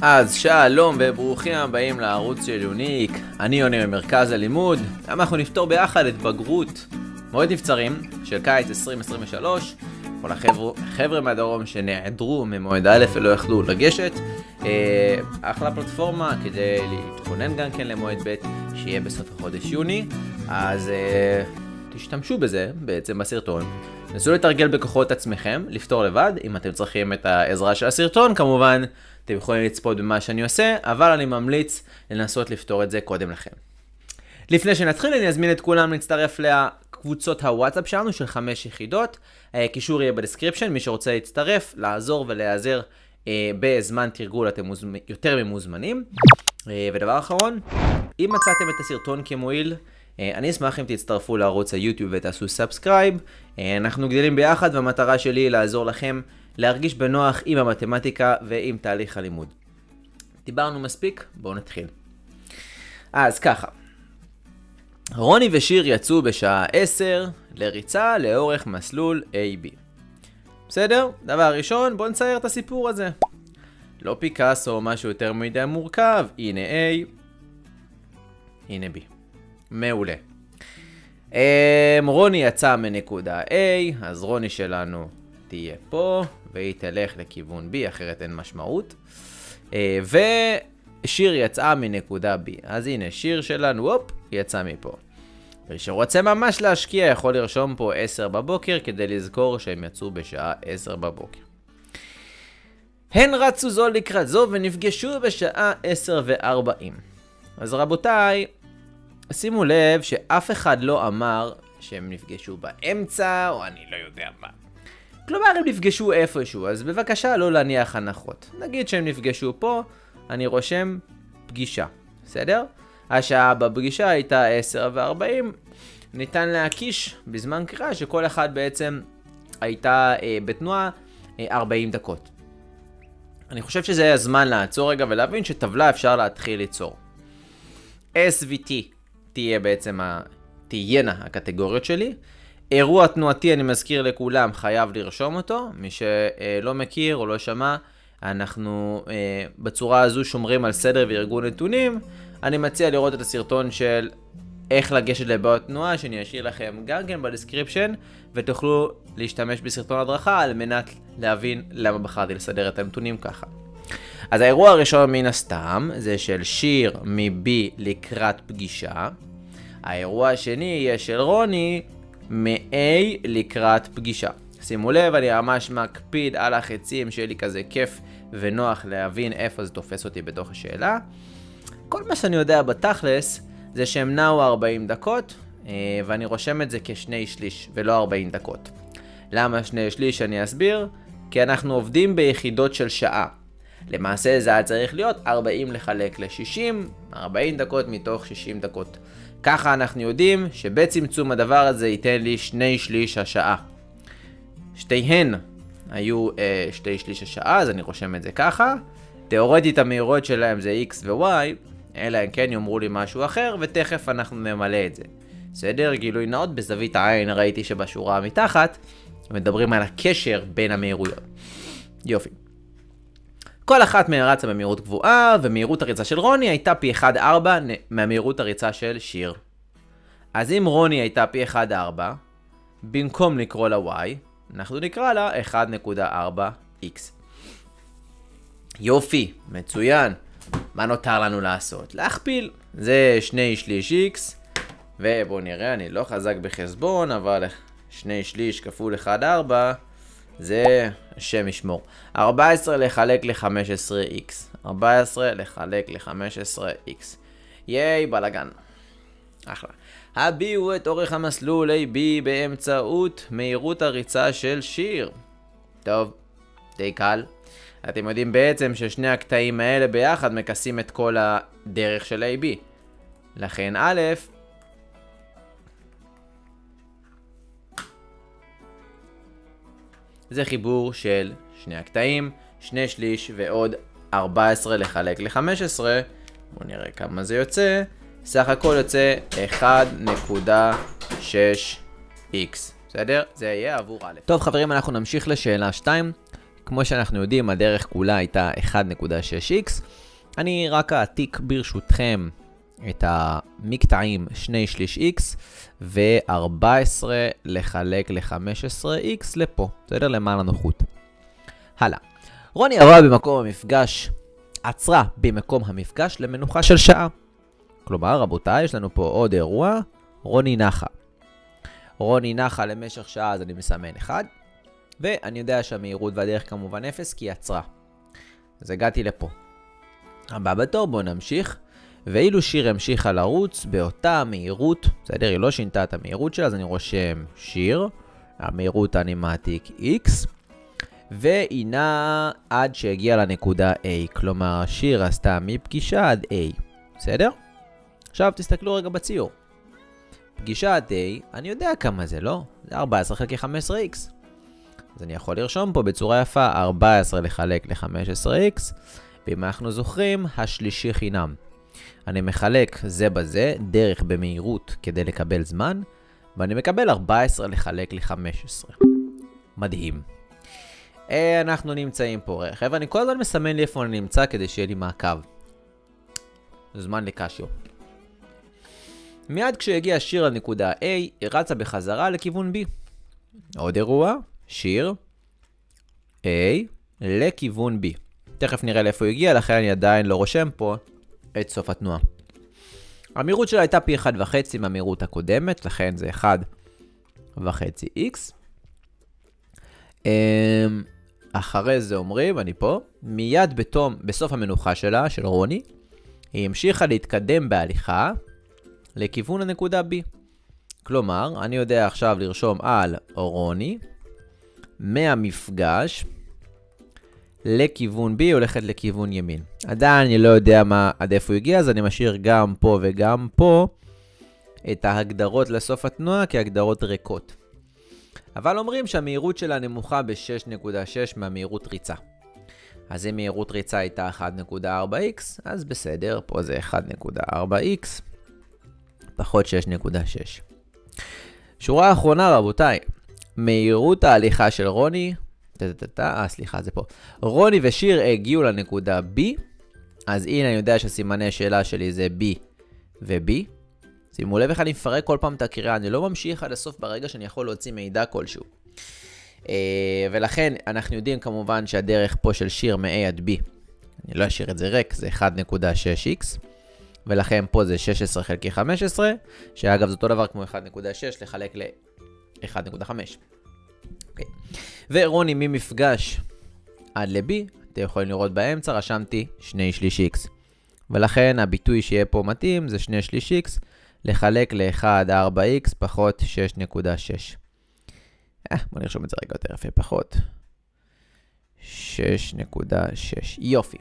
אז שלום וברוכים הבאים לערוץ של יוניק, אני יוני ממרכז הלימוד. היום אנחנו נפתור ביחד את בגרות מועד נבצרים של קיץ 2023. כל החבר'ה מהדרום שנעדרו ממועד א' ולא יכלו לגשת, אחלה פלטפורמה כדי להתכונן גם כן למועד ב' שיהיה בסוף החודש יוני. אז תשתמשו בזה בעצם בסרטון, נסו לתרגל בכוחות עצמכם, לפתור לבד. אם אתם צריכים את העזרה של הסרטון כמובן אתם יכולים לצפות במה שאני עושה, אבל אני ממליץ לנסות לפתור את זה קודם לכן. לפני שנתחיל אני אזמין את כולם להצטרף לקבוצות הוואטסאפ שלנו של 5 יחידות. קישור יהיה בדסקריפשן, מי שרוצה להצטרף, לעזור ולהיעזר בזמן תרגול אתם יותר ממוזמנים. ודבר אחרון, אם מצאתם את הסרטון כמועיל, אני אשמח אם תצטרפו לערוץ היוטיוב ותעשו סאבסקרייב. אנחנו גדלים ביחד והמטרה שלי היא לעזור לכם להרגיש בנוח עם המתמטיקה ועם תהליך הלימוד. דיברנו מספיק, בואו נתחיל. אז ככה, רוני ושיר יצאו בשעה 10 לריצה לאורך מסלול AB. בסדר? דבר ראשון, בואו נצייר את הסיפור הזה. לא פיקאסו או משהו יותר מדי מורכב, הנה A, הנה B. מעולה. רוני יצא מנקודה A, אז רוני שלנו תהיה פה, והיא תלך לכיוון B, אחרת אין משמעות. ושיר יצאה מנקודה B, אז הנה שיר שלנו, הופ, יצא מפה. ושרוצה ממש להשקיע, יכול לרשום פה 10 בבוקר, כדי לזכור שהם יצאו בשעה 10 בבוקר. הן רצו זו לקראת זו, ונפגשו בשעה 10:40. אז רבותיי, שימו לב שאף אחד לא אמר שהם נפגשו באמצע, או אני לא יודע מה. כלומר, הם נפגשו איפשהו, אז בבקשה לא להניח הנחות. נגיד שהם נפגשו פה, אני רושם פגישה, בסדר? השעה בפגישה הייתה 10:40, ניתן להקיש בזמן קריאה שכל אחד בעצם הייתה בתנועה 40 דקות. אני חושב שזה היה זמן לעצור רגע ולהבין שטבלה אפשר להתחיל ליצור. S ו-T תהיה בעצם תהיינה הקטגוריות שלי. אירוע תנועתי, אני מזכיר לכולם, חייב לרשום אותו. מי שלא מכיר או לא שמע, אנחנו בצורה הזו שומרים על סדר וארגון נתונים. אני מציע לראות את הסרטון של איך לגשת לבעיות תנועה, שאני אשאיר לכם גם כן בדסקריפשן, ותוכלו להשתמש בסרטון הדרכה על מנת להבין למה בחרתי לסדר את הנתונים ככה. אז האירוע הראשון מן הסתם זה של שיר מ-B לקראת פגישה. האירוע השני יהיה של רוני מ-A לקראת פגישה. שימו לב, אני ממש מקפיד על החצים שיהיה לי כזה כיף ונוח להבין איפה זה תופס אותי בתוך השאלה. כל מה שאני יודע בתכלס זה שהם נעו 40 דקות, ואני רושם את זה כשני שליש ולא 40 דקות. למה שני שליש? אני אסביר. כי אנחנו עובדים ביחידות של שעה. למעשה זה היה צריך להיות 40 לחלק ל-60, 40 דקות מתוך 60 דקות. ככה אנחנו יודעים שבצמצום הדבר הזה ייתן לי שני שליש השעה. שתיהן היו שתי שליש השעה, אז אני רושם את זה ככה. תיאורטית המהירות שלהם זה X ו-Y, אלא אם כן יאמרו לי משהו אחר, ותכף אנחנו נמלא את זה. בסדר? גילוי נאות, בזווית העין ראיתי שבשורה מתחת מדברים על הקשר בין המהירויות. יופי. כל אחת מהן רצה במהירות גבוהה, ומהירות הריצה של רוני הייתה פי 1/4 מהמהירות הריצה של שיר. אז אם רוני הייתה פי 1/4, במקום לקרוא לה y, אנחנו נקרא לה 1.4x. יופי, מצוין. מה נותר לנו לעשות? להכפיל. זה 2 שליש x, ובואו נראה, אני לא חזק בחשבון, אבל 2 שליש כפול 1/4, זה השם ישמור. 14 לחלק ל-15x. 14 לחלק ל-15x. ייי, בלגן. אחלה. הביאו את אורך המסלול AB באמצעות מהירות הריצה של שיר. טוב, די קל. אתם יודעים בעצם ששני הקטעים האלה ביחד מכסים את כל הדרך של AB. לכן א', זה חיבור של שני הקטעים, 2 שליש ועוד 14 לחלק ל-15. בואו נראה כמה זה יוצא. סך הכל יוצא 1.6x. בסדר? זה יהיה עבור א'. טוב חברים, אנחנו נמשיך לשאלה 2. כמו שאנחנו יודעים, הדרך כולה הייתה 1.6x. אני רק אעתיק ברשותכם את המקטעים 2/3x ו-14 לחלק ל-15x לפה, בסדר? למען הנוחות. הלאה. רוני עצרה במקום המפגש למנוחה של שעה. כלומר, רבותיי, יש לנו פה עוד אירוע, רוני נחה למשך שעה, אז אני מסמן 1. ואני יודע שהמהירות והדרך כמובן 0, כי היא עצרה. אז הגעתי לפה. הבא בתור, בואו נמשיך. ואילו שיר המשיכה לרוץ באותה המהירות, בסדר, היא לא שינתה את המהירות שלה, אז אני רושם שיר, המהירות אני מעתיק x, והיא נעה עד שהגיעה לנקודה A, כלומר שיר עשתה מפגישה עד A, בסדר? עכשיו תסתכלו רגע בציור. פגישה עד A, אני יודע כמה זה, לא? זה 14 חלקי 15x. אז אני יכול לרשום פה בצורה יפה 14 לחלק ל-15x, ואם אנחנו זוכרים, השלישי חינם. אני מחלק זה בזה, דרך במהירות כדי לקבל זמן, ואני מקבל 14 לחלק ל-15. מדהים. אנחנו נמצאים פה רכב, אני כל הזמן מסמן לי איפה אני נמצא כדי שיהיה לי מעקב. זמן לקשיו. מיד כשהגיע שיר לנקודה A, היא רצה בחזרה לכיוון B. עוד אירוע, שיר A לכיוון B. תכף נראה לאיפה הוא הגיע, לכן אני עדיין לא רושם פה את סוף התנועה. המהירות שלה הייתה פי 1.5 מהמהירות הקודמת, לכן זה 1.5x. אחרי זה אומרים, אני פה, מיד בסוף המנוחה שלה, של רוני, היא המשיכה להתקדם בהליכה לכיוון הנקודה B. כלומר, אני יודע עכשיו לרשום על רוני, מהמפגש לכיוון B, הולכת לכיוון ימין. עדיין אני לא יודע עד איפה הוא הגיע, אז אני משאיר גם פה וגם פה את ההגדרות לסוף התנועה כהגדרות ריקות. אבל אומרים שהמהירות שלה נמוכה ב-6.6 מהמהירות ריצה. אז אם מהירות ריצה הייתה 1.4x, אז בסדר, פה זה 1.4x פחות 6.6. שורה האחרונה רבותיי, מהירות ההליכה של רוני, סליחה זה פה, רוני ושיר הגיעו לנקודה B, אז הנה אני יודע שהסימני השאלה שלי זה B ו-B. שימו לב איך אני מפרק כל פעם את הקריאה, אני לא ממשיך עד הסוף ברגע שאני יכול להוציא מידע כלשהו. ולכן אנחנו יודעים כמובן שהדרך פה של שיר מ-A עד B, אני לא אשאיר את זה ריק, זה 1.6x, ולכן פה זה 16 חלקי 15, שאגב זה אותו דבר כמו 1.6 לחלק ל-1.5. אוקיי. ורוני ממפגש עד ל-B, אתם יכולים לראות באמצע, רשמתי 2/3x. ולכן הביטוי שיהיה פה מתאים זה 2/3x לחלק ל-1.4x פחות 6.6. בוא נרשום את זה רגע יותר יפה, פחות 6.6. יופי.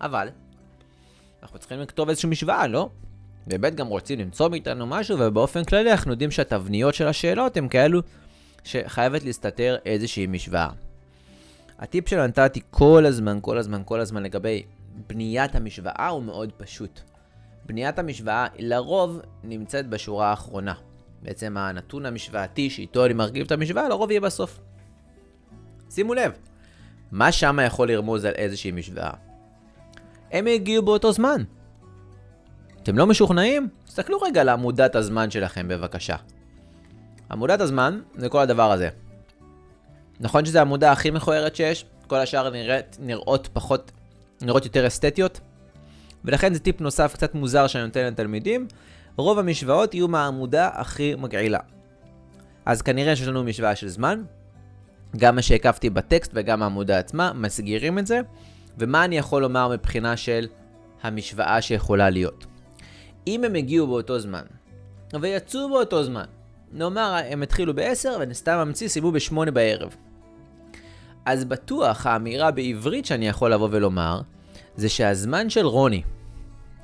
אבל אנחנו צריכים לכתוב איזושהי משוואה, לא? באמת גם רוצים למצוא מאיתנו משהו, ובאופן כללי אנחנו יודעים שהתבניות של השאלות הן כאלו שחייבת להסתתר איזושהי משוואה. הטיפ שנתתי כל הזמן לגבי בניית המשוואה הוא מאוד פשוט. בניית המשוואה לרוב נמצאת בשורה האחרונה. בעצם הנתון המשוואתי שאיתו אני מרכיב את המשוואה לרוב יהיה בסוף. שימו לב, מה שם יכול לרמוז על איזושהי משוואה? הם הגיעו באותו זמן. אתם לא משוכנעים? תסתכלו רגע על עמודת הזמן שלכם בבקשה. עמודת הזמן זה כל הדבר הזה. נכון שזו העמודה הכי מכוערת שיש, כל השאר נראות יותר אסתטיות, ולכן זה טיפ נוסף קצת מוזר שאני נותן לתלמידים, רוב המשוואות יהיו מהעמודה הכי מגעילה. אז כנראה שיש לנו משוואה של זמן, גם מה שהקפתי בטקסט וגם העמודה עצמה, מסגירים את זה, ומה אני יכול לומר מבחינה של המשוואה שיכולה להיות. אם הם הגיעו באותו זמן, ויצאו באותו זמן, נאמר הם התחילו ב-10 ונסתם ממציא סיימו ב-8 בערב. אז בטוח האמירה בעברית שאני יכול לבוא ולומר, זה שהזמן של רוני,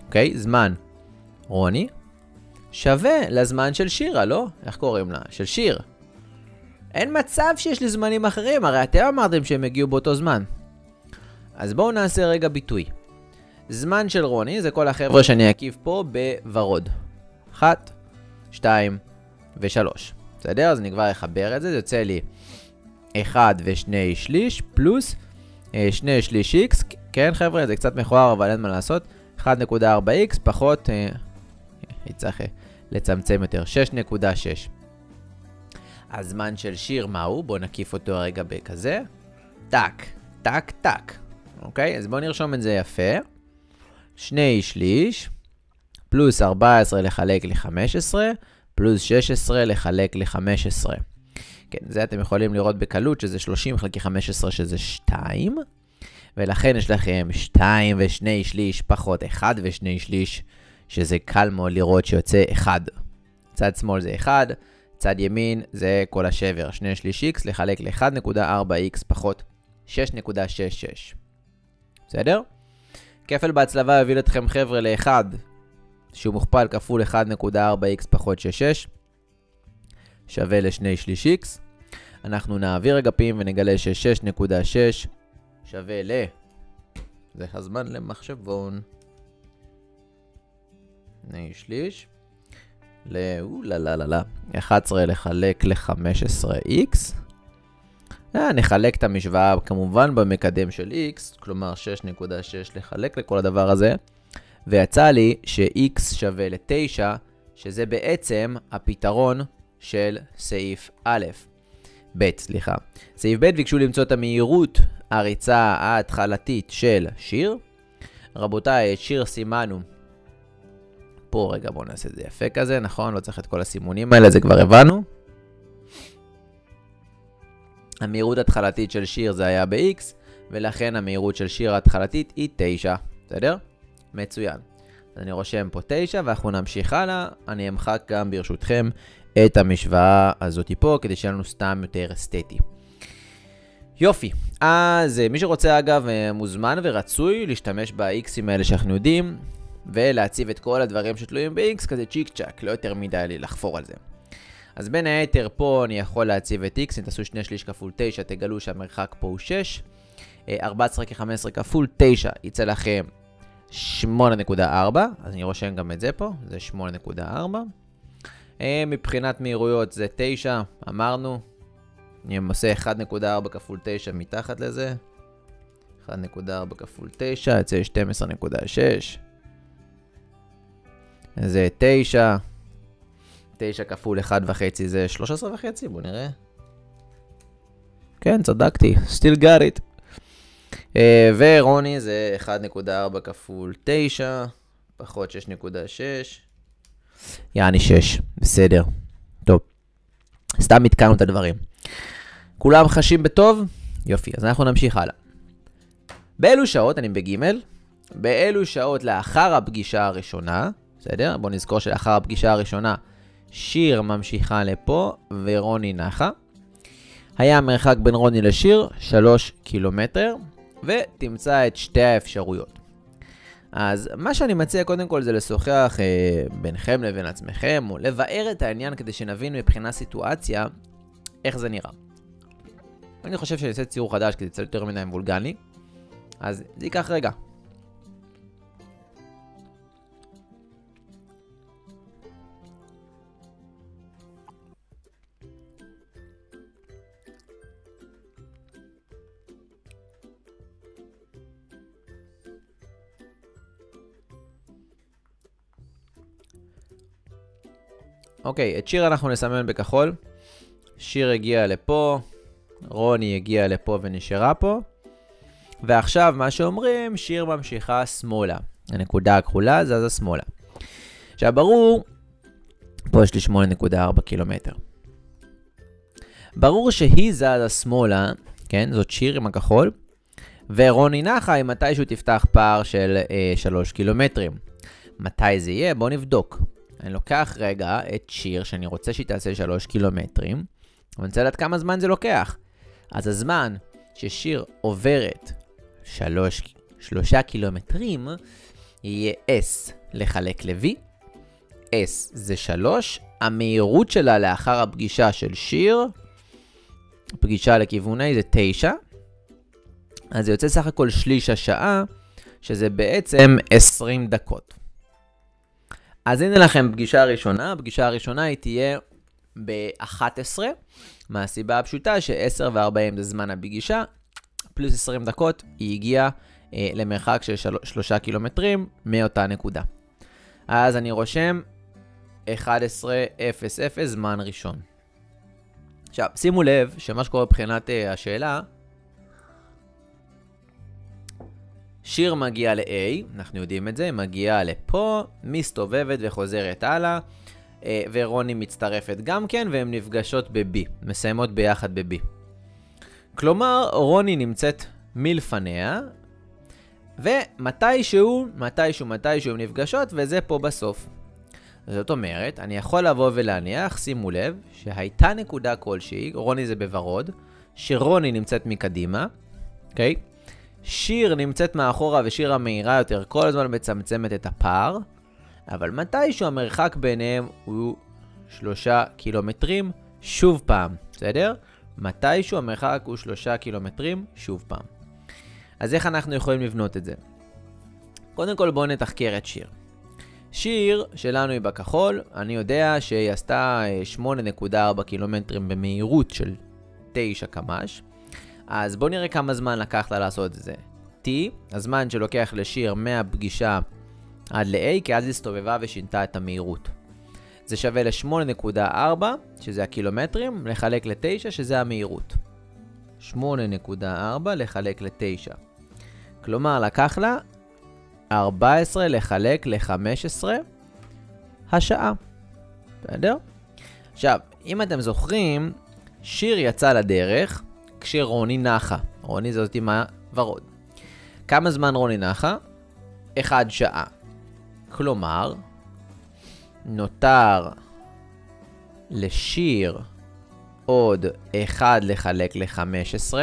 אוקיי? זמן רוני, שווה לזמן של שירה, לא? איך קוראים לה? של שיר. אין מצב שיש לי זמנים אחרים, הרי אתם אמרתם שהם הגיעו באותו זמן. אז בואו נעשה רגע ביטוי. זמן של רוני זה כל החבר'ה שאני אקיף פה בוורוד. 1, 2 ו-3. בסדר? אז אני כבר אחבר את זה, זה יוצא לי 1 ו2 שליש פלוס 2 שליש x, כן חבר'ה, זה קצת מכוער, אבל אין מה לעשות. 1.4x פחות, צריך לצמצם יותר, 6.6. הזמן של שיר מהו? בואו נקיף אותו הרגע בכזה. טק, טק, טק. אוקיי? אז בואו נרשום את זה יפה. 2 שליש, פלוס 14 לחלק ל-15, פלוס 16 לחלק ל-15. כן, זה אתם יכולים לראות בקלות, שזה 30 חלקי 15, שזה 2. ולכן יש לכם 2 ו2 שליש פחות 1 ו2 שליש, שזה קל מאוד לראות שיוצא 1. צד שמאל זה 1, צד ימין זה כל השבר. 2 שליש x לחלק ל-1.4x פחות 6.66. בסדר? כפל בהצלבה יוביל אתכם חבר'ה ל-1, שהוא מוכפל כפול 1.4x פחות 66, שווה ל-2 שליש x. אנחנו נעביר אגפים ונגלה ש-6.6 שווה ל... זה הזמן למחשבון. 2 שליש. ל... 11 לחלק ל-15x. נחלק את המשוואה כמובן במקדם של x, כלומר 6.6 לחלק לכל הדבר הזה. ויצא לי ש-x שווה ל-9, שזה בעצם הפתרון של סעיף א'. סליחה. סעיף ב' ביקשו למצוא את המהירות הריצה ההתחלתית של שיר. רבותיי, את שיר סימנו. פה רגע בואו נעשה את זה יפה כזה, נכון? לא צריך את כל הסימונים האלה, זה כבר הבנו. המהירות ההתחלתית של שיר זה היה ב-x, ולכן המהירות של שיר ההתחלתית היא 9. בסדר? מצוין. אז אני רושם פה 9, ואנחנו נמשיך הלאה. אני אמחק גם ברשותכם את המשוואה הזאת פה, כדי שיהיה לנו סתם יותר אסתטי. יופי. אז מי שרוצה אגב מוזמן ורצוי להשתמש ב-x'ים האלה שאנחנו יודעים, ולהציב את כל הדברים שתלויים ב-x, כזה צ'יק צ'ק, לא יותר מדי לי לחפור על זה. אז בין היתר פה אני יכול להציב את x, אם תעשו 2 שליש כפול 9, תגלו שהמרחק פה הוא 6. 14 כ-15 כפול 9 יצא לכם 8.4, אז אני רושם גם את זה פה, זה 8.4. מבחינת מהירויות זה 9, אמרנו. אני עושה 1.4 כפול 9 מתחת לזה. 1.4 כפול 9, יצא 12.6. זה 9. 9 כפול 1.5 זה 13.5, בואו נראה. כן, צדקתי, still got it. ורוני זה 1.4 כפול 9, פחות 6.6. יעני 6, בסדר. טוב, סתם התקנו את הדברים. כולם חשים בטוב? יופי, אז אנחנו נמשיך הלאה. באלו שעות, אני בגימל, באלו שעות לאחר הפגישה הראשונה, בסדר? בואו נזכור שלאחר הפגישה הראשונה, שיר ממשיכה לפה ורוני נחה. היה המרחק בין רוני לשיר 3 קילומטר, ותמצא את שתי האפשרויות. אז מה שאני מציע קודם כל זה לשוחח ביניכם לבין עצמכם, או לבאר את העניין כדי שנבין מבחינה סיטואציה איך זה נראה. אני חושב שאני אעשה ציור חדש כי זה יצא יותר מדי וולגני, אז זה ייקח רגע. אוקיי, את שיר אנחנו נסמן בכחול. שיר הגיע לפה, רוני הגיע לפה ונשארה פה. ועכשיו מה שאומרים, שיר ממשיכה שמאלה. הנקודה הכחולה זזה שמאלה. עכשיו ברור, פה יש לי 8.4 קילומטר. ברור שהיא זזה שמאלה, כן, זאת שיר עם הכחול. ורוני נחה היא מתישהו תפתח פער של 3 קילומטרים. מתי זה יהיה? בואו נבדוק. אני לוקח רגע את שיר שאני רוצה שהיא תעשה 3 קילומטרים, אבל אני רוצה לדעת כמה זמן זה לוקח. אז הזמן ששיר עוברת 3 קילומטרים יהיה S לחלק ל-V. S זה 3, המהירות שלה לאחר הפגישה של שיר, פגישה לכיוון A זה 9, אז זה יוצא סך הכל שליש השעה, שזה בעצם 20 דקות. אז הנה לכם פגישה ראשונה. הפגישה הראשונה היא תהיה ב-11, מהסיבה הפשוטה ש-10 ו-40 זה זמן הפגישה, פלוס 20 דקות, היא הגיעה למרחק של 3 קילומטרים מאותה נקודה. אז אני רושם 11:00 זמן ראשון. עכשיו, שימו לב שמה שקורה מבחינת השאלה, שיר מגיעה ל-A, אנחנו יודעים את זה, מגיעה לפה, מסתובבת וחוזרת הלאה, ורוני מצטרפת גם כן, והן נפגשות ב-B, מסיימות ביחד ב-B. כלומר, רוני נמצאת מלפניה, ומתישהו הן נפגשות, וזה פה בסוף. זאת אומרת, אני יכול לבוא ולהניח, שימו לב, שהייתה נקודה כלשהי, רוני זה בוורוד, שרוני נמצאת מקדימה, אוקיי? שיר נמצאת מאחורה ושיר המהירה יותר, כל הזמן מצמצמת את הפער, אבל מתישהו המרחק ביניהם הוא 3 קילומטרים, שוב פעם, בסדר? מתישהו המרחק הוא 3 קילומטרים, שוב פעם. אז איך אנחנו יכולים לבנות את זה? קודם כל בואו נתחקר את שיר. שיר שלנו היא בכחול, אני יודע שהיא עשתה 8.4 קילומטרים במהירות של 9 קמ"ש. אז בואו נראה כמה זמן לקח לה לעשות את זה. T, הזמן שלוקח לשיר מהפגישה עד ל-A, כי אז היא הסתובבה ושינתה את המהירות. זה שווה ל-8.4, שזה הקילומטרים, לחלק ל-9, שזה המהירות. 8.4 לחלק ל-9. כלומר, לקח לה 14 לחלק ל-15 השעה. בסדר? עכשיו, אם אתם זוכרים, שיר יצא לדרך כשרוני נחה. רוני זאת עם הוורוד. כמה זמן רוני נחה? 1 שעה. כלומר, נותר לשיר עוד 1 לחלק ל-15.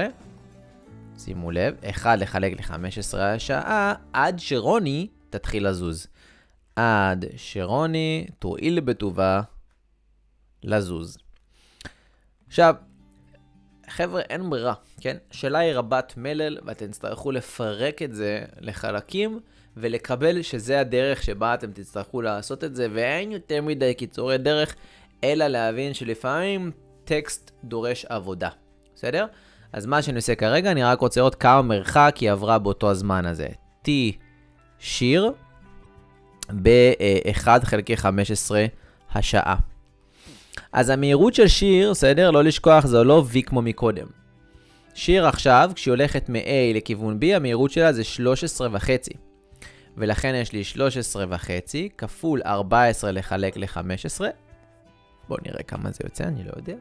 שימו לב, 1 לחלק ל-15 השעה, עד שרוני תתחיל לזוז. עד שרוני תואיל בטובה לזוז. עכשיו, חבר'ה, אין ברירה, כן? שאלה היא רבת מלל, ואתם תצטרכו לפרק את זה לחלקים, ולקבל שזה הדרך שבה אתם תצטרכו לעשות את זה, ואין יותר מדי קיצורי דרך, אלא להבין שלפעמים טקסט דורש עבודה. בסדר? אז מה שאני עושה כרגע, אני רק רוצה לראות כמה מרחק היא עברה באותו הזמן הזה. T שיר ב-1 חלקי 15 השעה. אז המהירות של שיר, בסדר? לא לשכוח, זה לא V כמו מקודם. שיר עכשיו, כשהיא הולכת מ-A לכיוון B, המהירות שלה זה 13.5. ולכן יש לי 13.5 כפול 14 לחלק ל-15. בואו נראה כמה זה יוצא, אני לא יודע.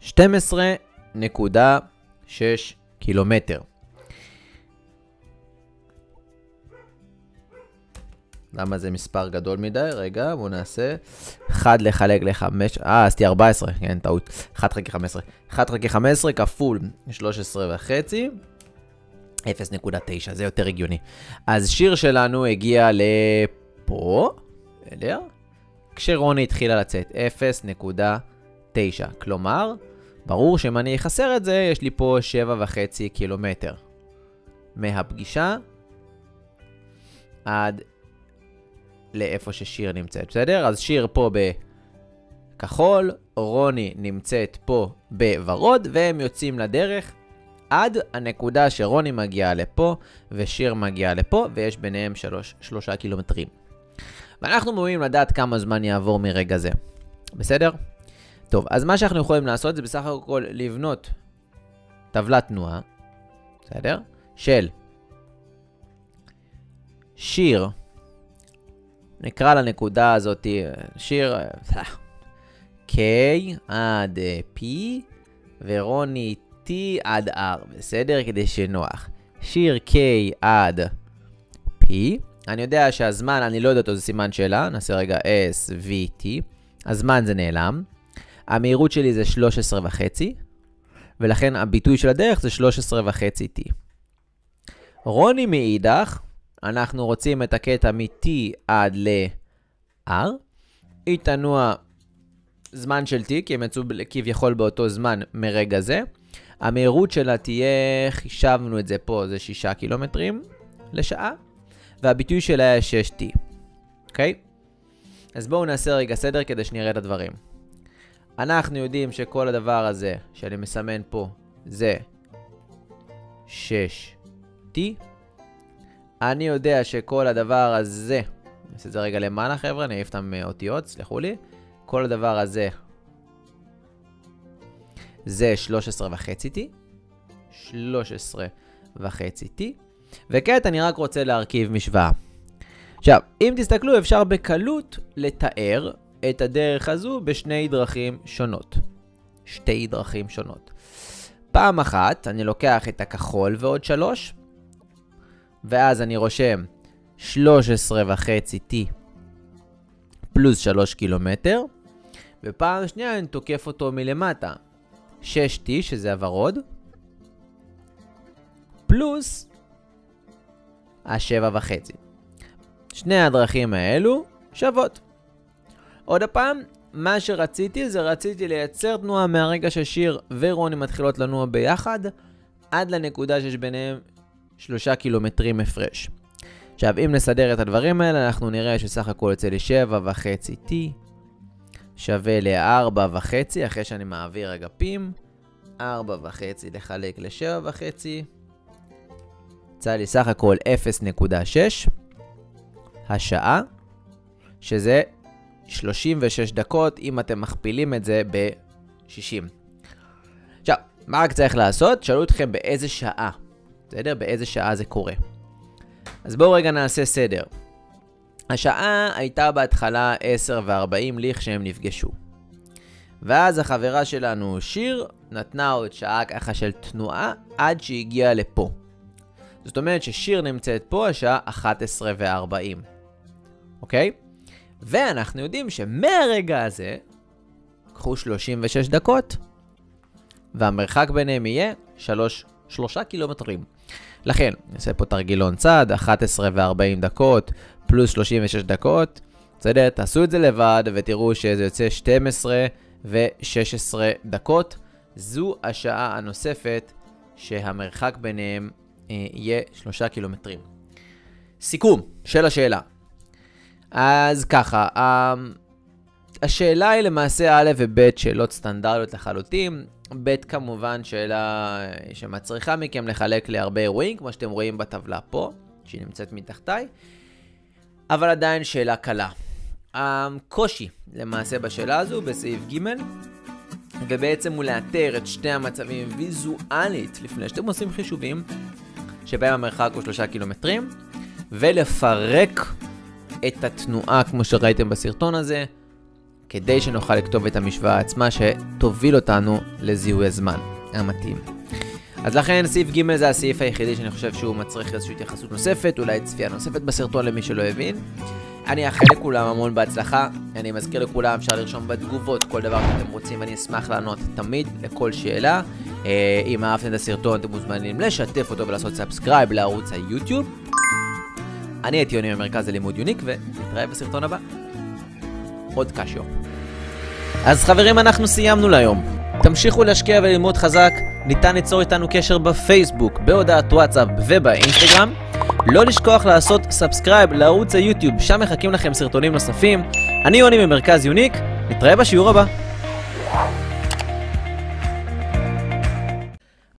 ,12.6 קילומטר. למה זה מספר גדול מדי? רגע, בואו נעשה 1 לחלק ל-5, עשיתי 14, כן, טעות, 1 חלקי 15. 1 חלקי 15 כפול 13.5, 0.9, זה יותר הגיוני. אז שיר שלנו הגיע לפה, בסדר? כשרוני התחילה לצאת, 0.9, כלומר, ברור שאם אני אחסר את זה, יש לי פה 7.5 קילומטר. מהפגישה עד לאיפה ששיר נמצאת, בסדר? אז שיר פה בכחול, רוני נמצאת פה בוורוד, והם יוצאים לדרך עד הנקודה שרוני מגיעה לפה, ושיר מגיעה לפה, ויש ביניהם 3 קילומטרים. ואנחנו אמורים לדעת כמה זמן יעבור מרגע זה. בסדר? טוב, אז מה שאנחנו יכולים לעשות זה בסך הכל לבנות טבלת תנועה, בסדר? של שיר, נקרא לנקודה הזאת שיר K עד P, ורוני T עד R, בסדר? כדי שנוח. שיר K עד P, אני יודע שהזמן, אני לא יודע אותו, זה סימן שאלה, נעשה רגע S, V, T, הזמן זה נעלם. המהירות שלי זה 13.5, ולכן הביטוי של הדרך זה 13.5 T. רוני מאידך, אנחנו רוצים את הקטע מ-T עד ל-R. היא תנוע זמן של T, כי הם יצאו כביכול באותו זמן מרגע זה. המהירות שלה תהיה, חישבנו את זה פה, זה 6 קילומטרים לשעה, והביטוי שלה היה 6T. אוקיי? אז בואו נעשה רגע סדר כדי שנראה את הדברים. אנחנו יודעים שכל הדבר הזה שאני מסמן פה זה 6t. אני יודע שכל הדבר הזה, אני אעשה את זה רגע למעלה חבר'ה, אני אעיף אותם אותיות, סלחו לי. כל הדבר הזה זה 13.5t. 13.5t. וכעת אני רק רוצה להרכיב משוואה. עכשיו, אם תסתכלו, אפשר בקלות לתאר את הדרך הזו בשני דרכים שונות. שתי דרכים שונות. פעם אחת, אני לוקח את הכחול ועוד 3, ואז אני רושם 13.5t פלוס 3 קילומטר, ופעם שנייה אני תוקף אותו מלמטה. 6t, שזה הוורוד, פלוס ה7.5. שני הדרכים האלו שוות. עוד הפעם, מה שרציתי זה רציתי לייצר תנועה מהרגע ששיר ורוני מתחילות לנוע ביחד, עד לנקודה שיש ביניהם 3 קילומטרים הפרש. עכשיו, אם נסדר את הדברים האלה, אנחנו נראה שסך הכל יוצא לי 7.5t שווה ל4.5, אחרי שאני מעביר אגפים, 4.5 לחלק ל7.5, יצא לי סך הכל 0.6, השעה, שזה 36 דקות, אם אתם מכפילים את זה ב-60. עכשיו, מה רק צריך לעשות? שאלו אתכם באיזה שעה, בסדר? באיזה שעה זה קורה. אז בואו רגע נעשה סדר. השעה הייתה בהתחלה 10:40 כשהם נפגשו. ואז החברה שלנו שיר נתנה עוד שעה ככה של תנועה עד שהגיעה לפה. זאת אומרת ששיר נמצאת פה השעה 11:40. אוקיי? ואנחנו יודעים שמהרגע הזה קחו 36 דקות והמרחק ביניהם יהיה 3 קילומטרים. לכן, נעשה פה תרגילון צד, 11:40 דקות פלוס 36 דקות. בסדר, תעשו את זה לבד ותראו שזה יוצא 12 ו-16 דקות. זו השעה הנוספת שהמרחק ביניהם יהיה 3 קילומטרים. סיכום של השאלה. אז ככה, השאלה היא למעשה א' וב' שאלות סטנדרטיות לחלוטין. ב' כמובן שאלה שמצריכה מכם לחלק להרבה אירועים, כמו שאתם רואים בטבלה פה, שהיא נמצאת מתחתיי. אבל עדיין שאלה קלה. הקושי למעשה בשאלה הזו בסעיף ג' ובעצם הוא לאתר את שני המצבים ויזואלית לפני שאתם עושים חישובים שבהם המרחק הוא 3 קילומטרים, ולפרק את התנועה כמו שראיתם בסרטון הזה, כדי שנוכל לכתוב את המשוואה עצמה שתוביל אותנו לזיהוי הזמן המתאים. אז לכן סעיף ג' זה הסעיף היחידי שאני חושב שהוא מצריך איזושהי התייחסות נוספת, אולי צפייה נוספת בסרטון למי שלא הבין. אני אאחל לכולם המון בהצלחה, אני מזכיר לכולם אפשר לרשום בתגובות כל דבר שאתם רוצים, אני אשמח לענות תמיד לכל שאלה. אם אהבתם את הסרטון אתם מוזמנים לשתף אותו ולעשות סאבסקרייב לערוץ היוטיוב. אני הייתי יוני ממרכז הלימוד יוניק ונתראה בסרטון הבא. עוד קשיו. אז חברים, אנחנו סיימנו להיום. תמשיכו להשקיע וללמוד חזק, ניתן ליצור איתנו קשר בפייסבוק, בהודעת וואטסאפ ובאינסטגרם. לא לשכוח לעשות סאבסקרייב לערוץ היוטיוב, שם מחכים לכם סרטונים נוספים. אני יוני ממרכז יוניק, נתראה בשיעור הבא.